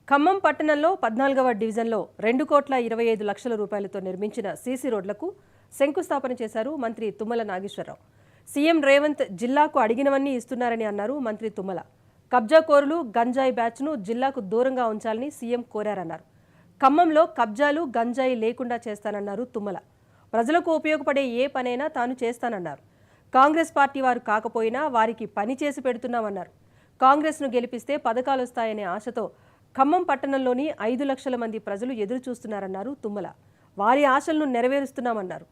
ఖమ్మం పట్టణంలో 14వ డివిజన్లో 2,25,00,000 రూపాయలతో నిర్మించిన సీసీ రోడ్లకు శంకుస్థాపన చేశారు మంత్రి తుమ్మల నాగేశ్వరరావు. సీఎం రేవంత్ జిల్లాకు అడిగినవన్నీ ఇస్తున్నారని అన్నారు మంత్రి తుమ్మల. కబ్జాకోరులు, గంజాయి బ్యాచ్ను జిల్లాకు దూరంగా ఉంచాలని సీఎం కోరారన్నారు. ఖమ్మంలో కబ్జాలు, గంజాయి లేకుండా చేస్తానన్నారు తుమ్మల. ప్రజలకు ఉపయోగపడే ఏ పనైనా తాను చేస్తానన్నారు. కాంగ్రెస్ పార్టీ వారు కాకపోయినా వారికి పని చేసి పెడుతున్నామన్నారు. కాంగ్రెస్ను గెలిపిస్తే పథకాలొస్తాయనే ఆశతో ఖమ్మం పట్టణంలోని 5 లక్షల మంది ప్రజలు ఎదురు చూస్తున్నారన్నారు తుమ్మల. వారి ఆశలను నెరవేరుస్తున్నామన్నారు.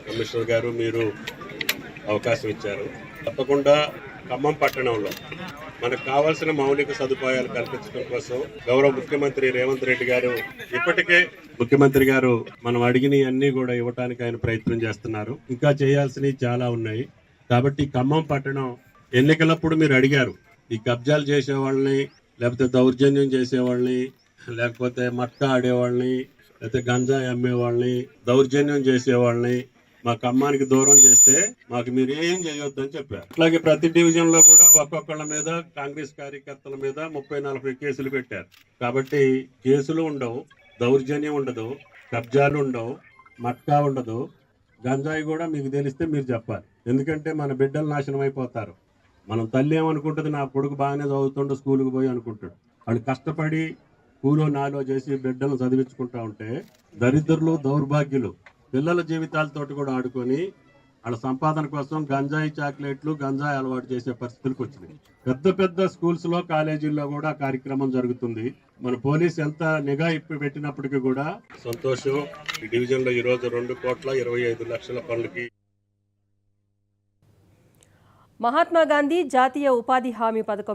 కమిషనర్ గారు మీరు అవకాశం ఇచ్చారు. తప్పకుండా ఖమ్మం పట్టణంలో మనకు కావాల్సిన మౌలిక సదుపాయాలు కల్పించడం కోసం గౌరవ ముఖ్యమంత్రి రేవంత్ రెడ్డి గారు ఇప్పటికే ముఖ్యమంత్రి గారు మనం అడిగినవి అన్ని కూడా ఇవ్వడానికి ఆయన ప్రయత్నం చేస్తున్నారు. ఇంకా చేయాల్సినవి చాలా ఉన్నాయి. కాబట్టి ఖమ్మం పట్టణం ఎన్నికలప్పుడు మీరు అడిగారు, ఈ కబ్జాలు చేసేవాళ్ళని, లేకపోతే దౌర్జన్యం చేసేవాళ్ళని, లేకపోతే మట్కా ఆడేవాళ్ళని, లేకపోతే గంజాయి అమ్మేవాళ్ళని, దౌర్జన్యం చేసేవాళ్ళని మా ఖమ్మానికి దూరం చేస్తే మాకు మీరు ఏం చేయొద్దని చెప్పారు. అట్లాగే ప్రతి డివిజన్ లో కూడా ఒక్కొక్కళ్ళ మీద, కాంగ్రెస్ కార్యకర్తల మీద 30-40 కేసులు పెట్టారు. కాబట్టి కేసులు ఉండవు, దౌర్జన్యం ఉండదు, కబ్జాలు ఉండవు, మట్కా ఉండదు, గంజాయి కూడా మీకు తెలిస్తే మీరు చెప్పాలి. ఎందుకంటే మన బిడ్డలు నాశనం అయిపోతారు. మనం తల్లి ఏమనుకుంటుంది, నా కొడుకు బాగానే చదువుతుండో స్కూల్కి పోయి అనుకుంటాడు. వాళ్ళు కష్టపడి కూలో నాలో చేసి బిడ్డలను చదివించుకుంటా ఉంటే దరిద్రులు, దౌర్భాగ్యులు పిల్లల జీవితాలతోటి కూడా ఆడుకొని వాళ్ళ సంపాదన కోసం గంజాయి చాక్లెట్లు, గంజాయి అలవాటు చేసే పరిస్థితులకు వచ్చినాయి. పెద్ద పెద్ద స్కూల్స్ లో, కాలేజీల్లో కూడా కార్యక్రమం జరుగుతుంది. మన పోలీస్ ఎంత నిఘా ఇప్పి పెట్టినప్పటికీ కూడా సంతోషం. ఈ డివిజన్ లో ఈరోజు 2,25,00,000 పనులకి మహాత్మా గాంధీ జాతీయ ఉపాధి హామీ పథకం